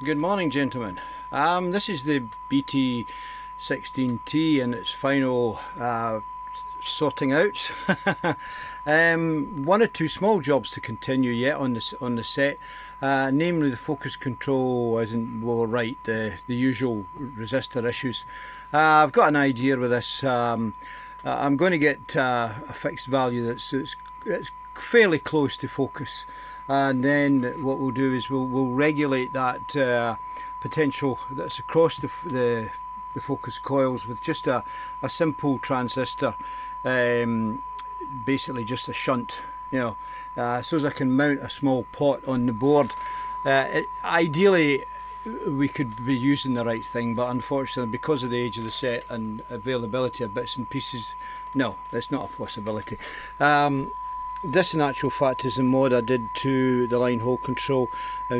Good morning, gentlemen. This is the BT16T and its final sorting out. One or two small jobs to continue yet on the set, namely the focus control isn't well right, the usual resistor issues. I've got an idea with this. I'm going to get a fixed value that's fairly close to focus, and then what we'll do is we'll regulate that potential that's across the focus coils with just a simple transistor, basically just a shunt, so as I can mount a small pot on the board. Ideally we could be using the right thing, but unfortunately because of the age of the set and availability of bits and pieces, no, that's not a possibility. This in actual fact is a mod I did to the line hole control,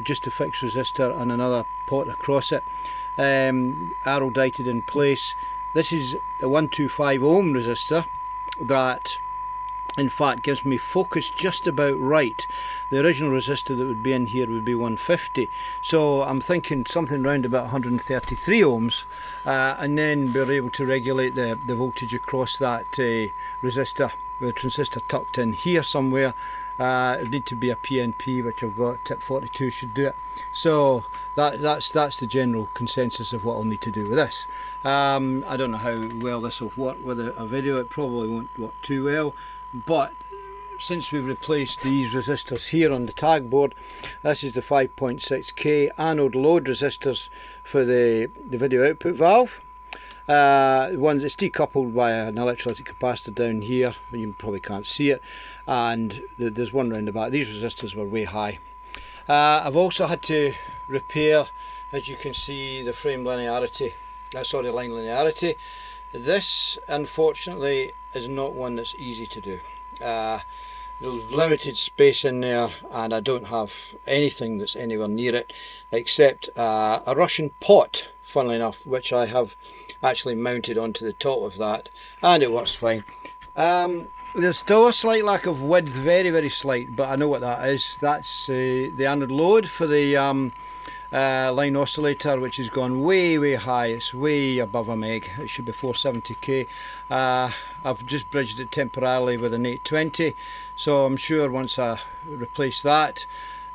just a fixed resistor and another pot across it, arrow-dighted in place. This is a 125 ohm resistor that in fact gives me focus just about right. The original resistor that would be in here would be 150, so I'm thinking something around about 133 ohms, and then we're able to regulate the voltage across that resistor with a transistor tucked in here somewhere. It need to be a PNP, which I've got. Tip 42 should do it. So that's the general consensus of what I'll need to do with this. I don't know how well this will work with a video. It probably won't work too well, but since we've replaced these resistors here on the tag board, this is the 5.6K anode load resistors for the video output valve. One that's decoupled by an electrolytic capacitor down here, you probably can't see it, and there's one round the back. These resistors were way high. I've also had to repair, as you can see, the frame linearity, line linearity. This unfortunately is not one that's easy to do. There's limited space in there, and I don't have anything that's anywhere near it except a Russian pot, funnily enough, which I have actually mounted onto the top of that, and it works fine. There's still a slight lack of width, very slight, but I know what that is. That's the anode load for the line oscillator, which has gone way high. It's way above a meg. It should be 470k. I've just bridged it temporarily with an 820, so I'm sure once I replace that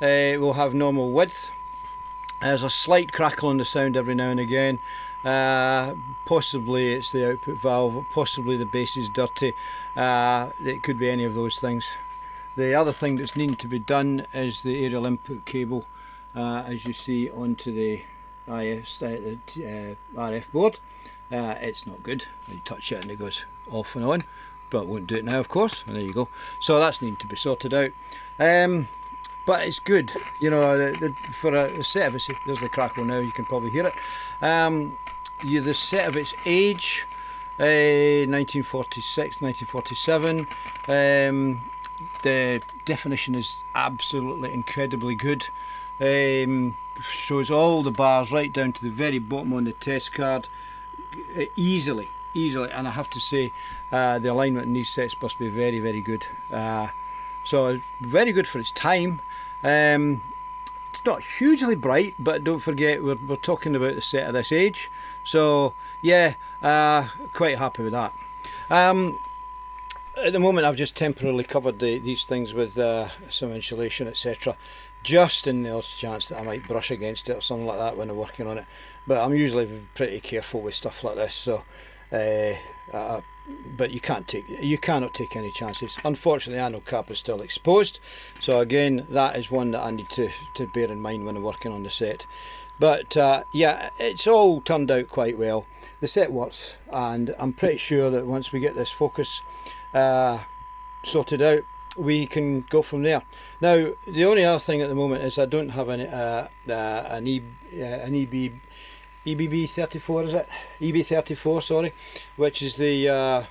we'll have normal width. There's a slight crackle in the sound every now and again. Possibly it's the output valve, possibly the base is dirty. It could be any of those things. The other thing that's needing to be done is the aerial input cable, as you see, onto the RF board. It's not good. You touch it and it goes off and on, but won't do it now, of course, and there you go. So that's needing to be sorted out. But it's good, for a set of its, there's the crackle now, you can probably hear it. The set of its age, 1946, 1947, the definition is absolutely incredibly good. Shows all the bars right down to the very bottom on the test card, easily, and I have to say the alignment in these sets must be very good. So very good for its time. It's not hugely bright, but don't forget we're talking about the set of this age, so yeah, quite happy with that. At the moment I've just temporarily covered these things with some insulation, etc., just in the odd chance that I might brush against it or something like that when I'm working on it, but I'm usually pretty careful with stuff like this, so but you cannot take any chances. Unfortunately, the anode cap is still exposed, so again that is one that I need to bear in mind when I'm working on the set. But yeah, it's all turned out quite well. The set works, and I'm pretty sure that once we get this focus sorted out, we can go from there. Now the only other thing at the moment is I don't have an EBB34, is it? EB34, sorry, which is the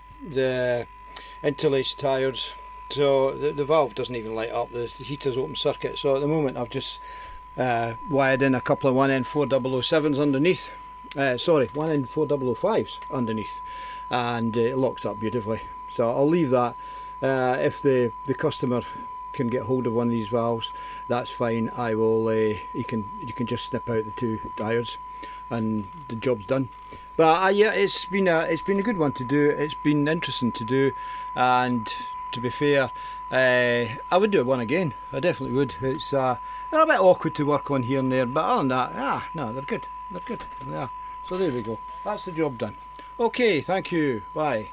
interlaced tires, so the valve doesn't even light up, the heater's open circuit. So at the moment I've just wired in a couple of 1N4007s underneath, sorry, 1N4005s underneath, and it locks up beautifully. So I'll leave that. If the customer can get hold of one of these valves, that's fine. I will you can just snip out the 2 diodes and the job's done. But yeah, it's been a good one to do. It's been interesting to do, and to be fair, I would do one again. I definitely would. It's they're a bit awkward to work on here and there, but other than that, no, they're good. They're good. Yeah. So there we go. That's the job done. Okay, thank you. Bye.